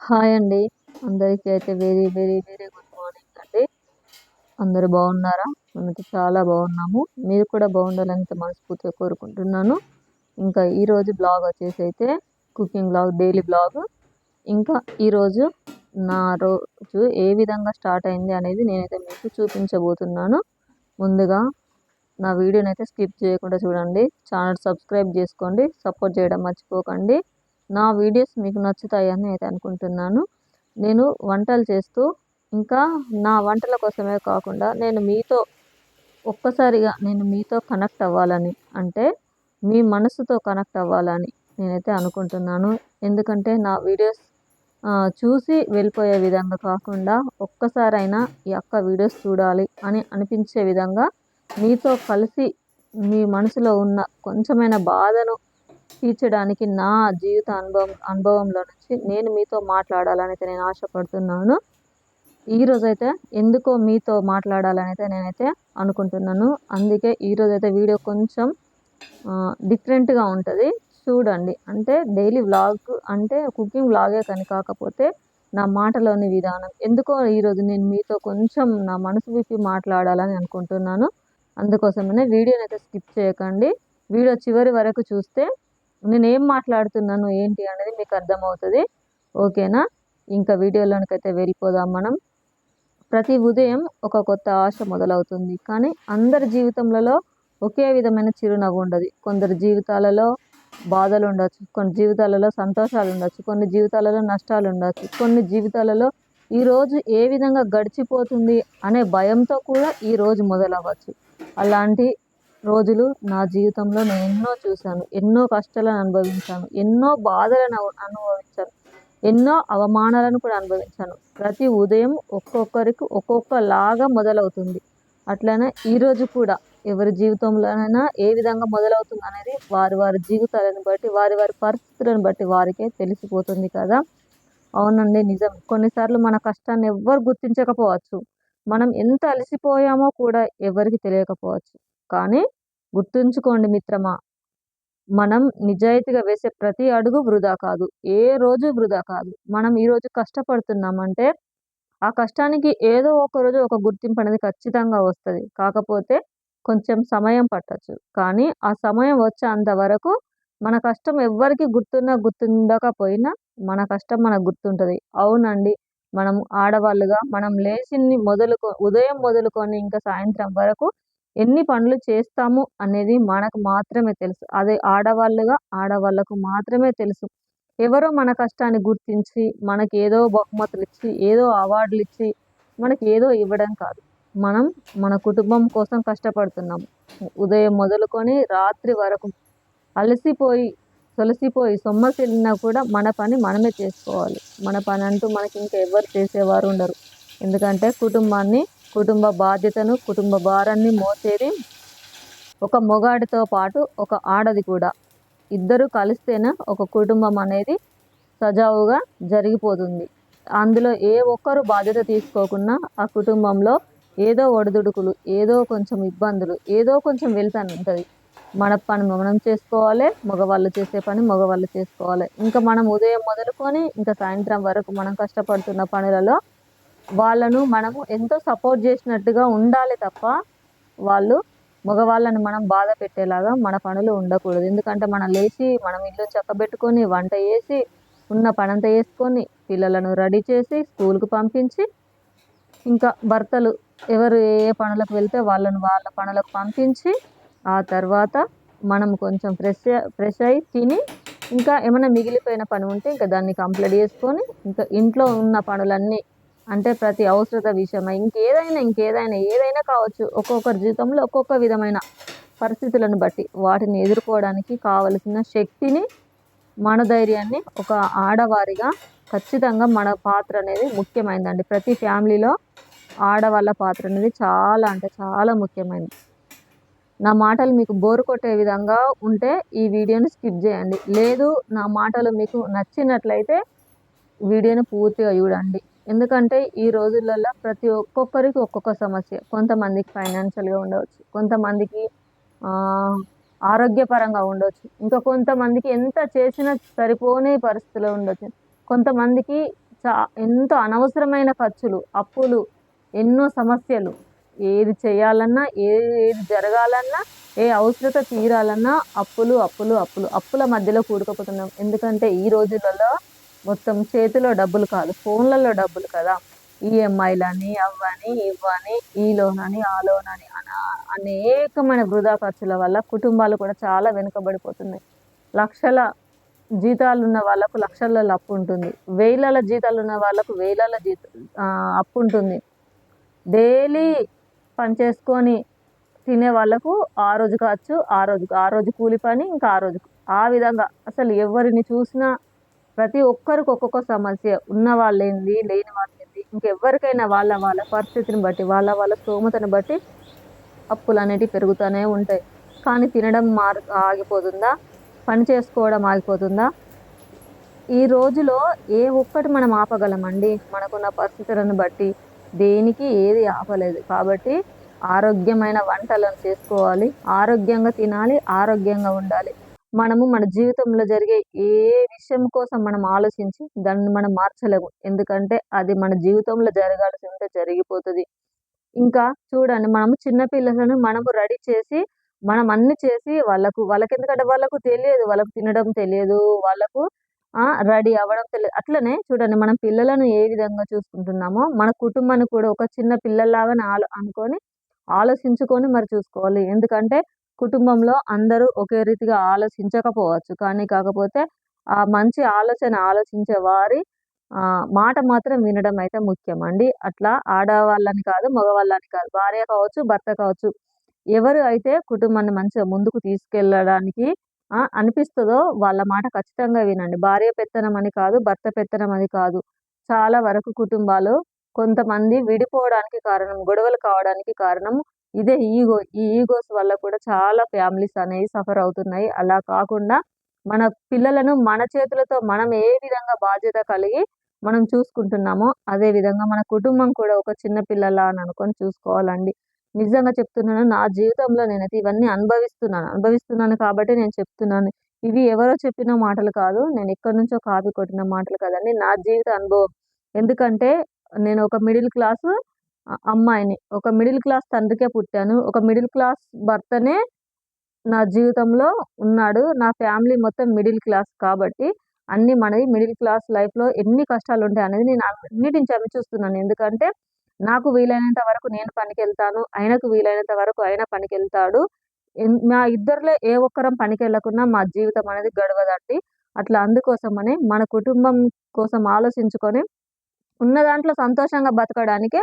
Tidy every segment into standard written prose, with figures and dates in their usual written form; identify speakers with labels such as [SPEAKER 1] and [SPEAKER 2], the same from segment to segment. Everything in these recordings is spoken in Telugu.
[SPEAKER 1] హాయ్ అండి. అందరికీ అయితే very, very, very good morning అండి. అందరూ బాగున్నారా? మేమైతే చాలా బాగున్నాము. మీరు కూడా బాగుండాలని అయితే మనస్ఫూర్తిగా కోరుకుంటున్నాను. ఇంకా ఈరోజు బ్లాగ్ వచ్చేసి అయితే కుకింగ్ బ్లాగ్, డైలీ బ్లాగ్. ఇంకా ఈరోజు నా రోజు ఏ విధంగా స్టార్ట్ అయింది అనేది నేనైతే మీకు చూపించబోతున్నాను. ముందుగా నా వీడియోనైతే స్కిప్ చేయకుండా చూడండి. ఛానల్ సబ్స్క్రైబ్ చేసుకోండి. సపోర్ట్ చేయడం మర్చిపోకండి. నా వీడియోస్ మీకు నచ్చుతాయని అయితే అనుకుంటున్నాను. నేను వంటలు చేస్తూ ఇంకా నా వంటల కోసమే కాకుండా నేను మీతో కనెక్ట్ అవ్వాలని, అంటే మీ మనసుతో కనెక్ట్ అవ్వాలని నేనైతే అనుకుంటున్నాను. ఎందుకంటే నా వీడియోస్ చూసి వెళ్ళిపోయే విధంగా కాకుండా ఒక్కసారైనా ఈ అక్క వీడియోస్ చూడాలి అని అనిపించే విధంగా మీతో కలిసి మీ మనసులో ఉన్న కొంచెమైన బాధను తీర్చడానికి నా జీవిత అనుభవంలో నుంచి నేను మీతో మాట్లాడాలని అయితే నేను ఆశపడుతున్నాను. ఈరోజైతే ఎందుకో మీతో మాట్లాడాలని అయితే నేనైతే అనుకుంటున్నాను. అందుకే ఈరోజైతే వీడియో కొంచెం డిఫరెంట్గా ఉంటుంది, చూడండి. అంటే డైలీ వ్లాగ్ అంటే కుకింగ్ వ్లాగే కానీ కాకపోతే నా మాటలోని విధానం ఎందుకో ఈరోజు నేను మీతో కొంచెం నా మనసు విప్పి మాట్లాడాలని అనుకుంటున్నాను. అందుకోసమనే వీడియోని అయితే స్కిప్ చేయకండి. వీడియో చివరి వరకు చూస్తే నేనేం మాట్లాడుతున్నాను ఏంటి అనేది మీకు అర్థమవుతుంది. ఓకేనా? ఇంకా వీడియోలోనికైతే వెళ్ళిపోదాం మనం. ప్రతి ఉదయం ఒక కొత్త ఆశ మొదలవుతుంది, కానీ అందరి జీవితంలో ఒకే విధమైన చిరునవ్వు ఉండదు. కొందరి జీవితాలలో బాధలు ఉండొచ్చు, కొన్ని జీవితాలలో సంతోషాలు ఉండొచ్చు, కొన్ని జీవితాలలో నష్టాలు ఉండొచ్చు, కొన్ని జీవితాలలో ఈరోజు ఏ విధంగా గడిచిపోతుంది అనే భయంతో కూడా ఈరోజు మొదలవ్వచ్చు. అలాంటి రోజులు నా జీవితంలో నేను ఎన్నో చూశాను, ఎన్నో కష్టాలను అనుభవించాను, ఎన్నో బాధలను అనుభవించాను, ఎన్నో అవమానాలను కూడా అనుభవించాను. ప్రతి ఉదయం ఒక్కొక్కరికి ఒక్కొక్కలాగా మొదలవుతుంది. అట్లనే ఈరోజు కూడా ఎవరి జీవితంలోనైనా ఏ విధంగా మొదలవుతుంది అనేది వారి వారి జీవితాలను బట్టి, వారి వారి పరిస్థితులను బట్టి వారికే తెలిసిపోతుంది కదా. అవునండి, నిజం. కొన్నిసార్లు మన కష్టాన్ని ఎవ్వరు గుర్తించకపోవచ్చు, మనం ఎంత అలసిపోయామో కూడా ఎవరికి తెలియకపోవచ్చు. కానీ గుర్తుంచుకోండి మిత్రమా, మనం నిజాయితీగా వేసే ప్రతి అడుగు వృధా కాదు, ఏ రోజు వృధా కాదు. మనం ఈరోజు కష్టపడుతున్నామంటే ఆ కష్టానికి ఏదో ఒక రోజు ఒక గుర్తింపు అనేది ఖచ్చితంగా వస్తుంది. కాకపోతే కొంచెం సమయం పట్టచ్చు, కానీ ఆ సమయం వచ్చేంత వరకు మన కష్టం ఎవ్వరికి గుర్తుండకపోయినా మన కష్టం మనకు గుర్తుంటుంది. అవునండి, మనం ఆడవాళ్ళుగా మనం ఉదయం మొదలుకొని ఇంకా సాయంత్రం వరకు ఎన్ని పనులు చేస్తాము అనేది మనకు మాత్రమే తెలుసు. అదే ఆడవాళ్ళకు మాత్రమే తెలుసు. ఎవరో మన కష్టాన్ని గుర్తించి మనకి ఏదో బహుమతులు ఇచ్చి, ఏదో అవార్డులు ఇచ్చి, మనకి ఏదో ఇవ్వడం కాదు. మనం మన కుటుంబం కోసం కష్టపడుతున్నాము. ఉదయం మొదలుకొని రాత్రి వరకు అలసిపోయి సొలసిపోయి సొమ్మసిల్లినా కూడా మన పని మనమే చేసుకోవాలి. మన పని అంటూ మనకి ఇంకా ఎవరు చేసేవారు ఉండరు. ఎందుకంటే కుటుంబ బాధ్యతను, కుటుంబ భారాన్ని మోసేది ఒక మొగాడితో పాటు ఒక ఆడది కూడా. ఇద్దరు కలిస్తేనే ఒక కుటుంబం అనేది సజావుగా జరిగిపోతుంది. అందులో ఏ ఒక్కరు బాధ్యత తీసుకోకున్నా ఆ కుటుంబంలో ఏదో ఒడిదుడుకులు, ఏదో కొంచెం ఇబ్బందులు, ఏదో కొంచెం వెళ్తానే ఉంటుంది. మన పని మనం చేసుకోవాలి, మగవాళ్ళు చేసే పని మగవాళ్ళు చేసుకోవాలి. ఇంకా మనం ఉదయం మొదలుకొని ఇంకా సాయంత్రం వరకు మనం కష్టపడుతున్న పనులలో వాళ్ళను మనము ఎంతో సపోర్ట్ చేసినట్టుగా ఉండాలి తప్ప వాళ్ళు మగవాళ్ళని మనం బాధ పెట్టేలాగా మన పనులు ఉండకూడదు. ఎందుకంటే మనం లేచి మనం ఇల్లు చక్కబెట్టుకొని వంట చేసి ఉన్న పనంతా చేసుకొని పిల్లలను రెడీ చేసి స్కూల్కి పంపించి, ఇంకా భర్తలు ఎవరు ఏ ఏ పనులకు వెళ్తే వాళ్ళ పనులకు పంపించి, ఆ తర్వాత మనం కొంచెం ఫ్రెష్ అయ్యి తిని ఇంకా ఏమైనా మిగిలిపోయిన పని ఉంటే ఇంకా దాన్ని కంప్లీట్ చేసుకొని ఇంకా ఇంట్లో ఉన్న పనులన్నీ, అంటే ప్రతి అవసరత విషయమై ఏదైనా కావచ్చు. ఒక్కొక్కరి జీవితంలో ఒక్కొక్క విధమైన పరిస్థితులను బట్టి వాటిని ఎదుర్కోవడానికి కావలసిన శక్తిని, మనధైర్యాన్ని ఒక ఆడవారిగా ఖచ్చితంగా మన పాత్ర అనేది ముఖ్యమైనదండి. ప్రతి ఫ్యామిలీలో ఆడవాళ్ళ పాత్ర అనేది చాలా అంటే చాలా ముఖ్యమైనది. నా మాటలు మీకు బోరు కొట్టే విధంగా ఉంటే ఈ వీడియోని స్కిప్ చేయండి. లేదు, నా మాటలు మీకు నచ్చినట్లయితే వీడియోని పూర్తిగా చూడండి. ఎందుకంటే ఈ రోజులలో ప్రతి ఒక్కొక్కరికి ఒక్కొక్క సమస్య. కొంతమందికి ఫైనాన్షియల్గా ఉండవచ్చు, కొంతమందికి ఆరోగ్యపరంగా ఉండొచ్చు, ఇంకా కొంతమందికి ఎంత చేసినా సరిపోని పరిస్థితిలో ఉండొచ్చు, కొంతమందికి చా ఎంతో అనవసరమైన ఖర్చులు, అప్పులు, ఎన్నో సమస్యలు. ఏది చేయాలన్నా, ఏది జరగాలన్నా, ఏ అవసరత తీరాలన్నా అప్పులు, అప్పులు, అప్పులు. అప్పుల మధ్యలో కూరుకుపోతున్నాం. ఎందుకంటే ఈ రోజులలో మొత్తం చేతిలో డబ్బులు కాదు, ఫోన్‌లలో డబ్బులు కదా! ఈఎంఐలని, అవ్వని, ఇవ్వని, ఈ లోనని, ఆ లోనని అనేకమైన వృధా ఖర్చుల వల్ల కుటుంబాలు కూడా చాలా వెనుకబడిపోతున్నాయి. లక్షల జీతాలున్న వాళ్ళకు లక్షలలో అప్పుంటుంది. వేలల జీతాలున్న వాళ్ళకు వేలల అప్పుంటుంది. డైలీ పని చేసుకొని తినే వాళ్ళకు ఆ రోజు ఖర్చు, ఆ రోజు కూలి పని, ఇంకా ఆ రోజుకు. ఆ విధంగా అసలు ఎవరిని చూసినా ప్రతి ఒక్కరికి ఒక్కొక్క సమస్య. ఉన్నవాళ్ళేంది, లేని వాళ్ళేంది, ఇంకెవ్వరికైనా వాళ్ళ వాళ్ళ పరిస్థితిని బట్టి, వాళ్ళ వాళ్ళ స్తోమతను బట్టి అప్పులనేటివి పెరుగుతానే ఉంటాయి. కానీ తినడం ఆగిపోతుందా? పని చేసుకోవడం ఆగిపోతుందా? ఈ రోజులో ఏ ఒక్కటి మనం ఆపగలమండి? మనకున్న పరిస్థితులను బట్టి. దేనికి ఏది ఆపలేదు. కాబట్టి ఆరోగ్యమైన వంటలను చేసుకోవాలి. ఆరోగ్యంగా తినాలి. ఆరోగ్యంగా ఉండాలి. మనము మన జీవితంలో జరిగే ఏ విషయం కోసం మనం ఆలోచించి దాన్ని మనం మార్చలేము. ఎందుకంటే అది మన జీవితంలో జరగాల్సి ఉంటే జరిగిపోతది. ఇంకా చూడండి, మనము చిన్న పిల్లలను మనము రెడీ చేసి, మనం అన్నీ చేసి వాళ్ళకెందుకంటే వాళ్ళకు తెలియదు. వాళ్ళకు తినడం తెలియదు. వాళ్ళకు రెడీ అవ్వడం తెలియదు. అట్లనే చూడండి, మనం పిల్లలను ఏ విధంగా చూసుకుంటున్నామో, మన కుటుంబాన్ని కూడా ఒక చిన్న పిల్లల్లాగానే అనుకోని, ఆలోచించుకొని మరి చూసుకోవాలి. ఎందుకంటే కుటుంబంలో అందరూ ఒకే రీతిగా ఆలోచించకపోవచ్చు. కానీ కాకపోతే ఆ మంచి ఆలోచన ఆలోచించే వారి మాట మాత్రం వినడం అయితే ముఖ్యమండి. అట్లా ఆడవాళ్ళని కాదు, మగవాళ్ళని కాదు, భార్య కావచ్చు, భర్త కావచ్చు. ఎవరు అయితే కుటుంబాన్ని మంచిగా ముందుకు తీసుకెళ్ళడానికి అనిపిస్తదో వాళ్ళ మాట ఖచ్చితంగా వినండి. భార్య పెత్తనం అని కాదు, భర్త పెత్తనం అని కాదు. చాలా వరకు కుటుంబాలు కొంతమంది విడిపోవడానికి కారణం, గొడవలు కావడానికి కారణం ఇదే ఈగో. ఈ ఈగోస్ వల్ల కూడా చాలా ఫ్యామిలీస్ అనేవి సఫర్ అవుతున్నాయి. అలా కాకుండా మన పిల్లలను మన చేతులతో మనం ఏ విధంగా బాధ్యత కలిగి మనం చూసుకుంటున్నామో, అదే విధంగా మన కుటుంబం కూడా ఒక చిన్న పిల్లలా అని అనుకోని చూసుకోవాలండి. నిజంగా చెప్తున్నాను. నా జీవితంలో నేనైతే ఇవన్నీ అనుభవిస్తున్నాను. అనుభవిస్తున్నాను కాబట్టి నేను చెప్తున్నాను. ఇవి ఎవరో చెప్పిన మాటలు కాదు. నేను ఎక్కడి నుంచో కాపీ కొట్టిన మాటలు కాదండి. నా జీవిత అనుభవం. ఎందుకంటే నేను ఒక మిడిల్ క్లాస్ అమ్మాయిని. ఒక మిడిల్ క్లాస్ తండ్రికే పుట్టాను. ఒక మిడిల్ క్లాస్ భర్తనే నా జీవితంలో ఉన్నాడు. నా ఫ్యామిలీ మొత్తం మిడిల్ క్లాస్ కాబట్టి అన్నీ మనది మిడిల్ క్లాస్ లైఫ్‌లో ఎన్ని కష్టాలుంటాయనేది నేను అన్నిటిని చవిచూస్తున్నాను. ఎందుకంటే నాకు వీలైనంత వరకు నేను పనికెళ్తాను. ఆయనకు వీలైనంత వరకు ఆయన పనికెళ్తాడు. మా ఇద్దరిలో ఏ ఒక్కరం పనికెళ్ళకున్నా మా జీవితం అనేది గడవదండి. అట్లా అందుకోసమని మన కుటుంబం కోసం ఆలోచించుకొని ఉన్న దాంట్లో సంతోషంగా బతకడానికే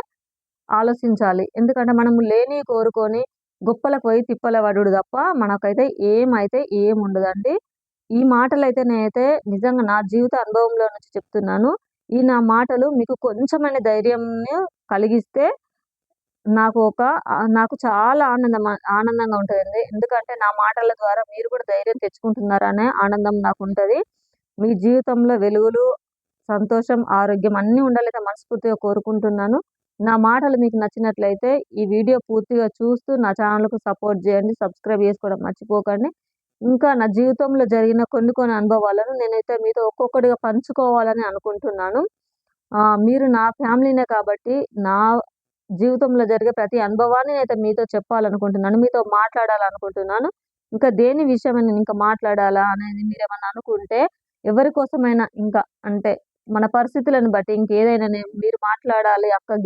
[SPEAKER 1] ఆలోచించాలి. ఎందుకంటే మనము లేనియి కోరుకొని గొప్పలకు పోయి తిప్పల పడుడు తప్ప మనకైతే ఏముండదండి. ఈ మాటలైతే నేనైతే నిజంగా నా జీవిత అనుభవంలో నుంచి చెప్తున్నాను. ఈ నా మాటలు మీకు కొంచెమైన ధైర్యంని కలిగిస్తే నాకు చాలా ఆనందంగా ఉంటదండి. ఎందుకంటే నా మాటల ద్వారా మీరు కూడా ధైర్యం తెచ్చుకుంటున్నారనే ఆనందం నాకుంటది. మీ జీవితంలో వెలుగులు, సంతోషం, ఆరోగ్యం అన్నీ ఉండాలైతే మనస్ఫూర్తిగా కోరుకుంటున్నాను. నా మాటలు మీకు నచ్చినట్లయితే ఈ వీడియో పూర్తిగా చూస్తూ నా ఛానల్‌కు సపోర్ట్ చేయండి. సబ్స్క్రైబ్ చేసుకోవడం మర్చిపోకండి. ఇంకా నా జీవితంలో జరిగిన కొన్ని అనుభవాలను నేనైతే మీతో ఒక్కొక్కటిగా పంచుకోవాలని అనుకుంటున్నాను. మీరు నా ఫ్యామిలీనే కాబట్టి నా జీవితంలో జరిగే ప్రతి అనుభవాన్ని అయితే మీతో చెప్పాలనుకుంటున్నాను. మీతో మాట్లాడాలనుకుంటున్నాను. ఇంకా దేని విషయమై నేనింకా మాట్లాడాలా అనేది మీరేమన్నా అనుకుంటే, ఎవరి కోసమైనా ఇంకా అంటే మన పరిస్థితులను బట్టి ఇంకేదైనా మీరు మాట్లాడాలి అక్క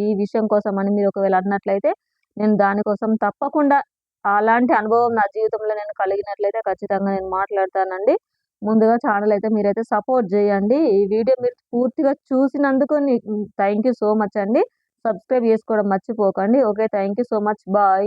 [SPEAKER 1] ఈ విషయం కోసమని మీరు ఒకవేళ అన్నట్లయితే, నేను దానికోసం తప్పకుండా అలాంటి అనుభవం నా జీవితంలో నేను కలిగినట్లయితే ఖచ్చితంగా నేను మాట్లాడతానండి. ముందుగా ఛానల్ అయితే మీరైతే సపోర్ట్ జేయండి. ఈ వీడియో మీరు పూర్తిగా చూసినందుకు థాంక్ యూ సో మచ్ అండి. సబ్స్క్రైబ్ చేసుకోవడం మర్చిపోకండి. Okay. Thank you so much. Bye.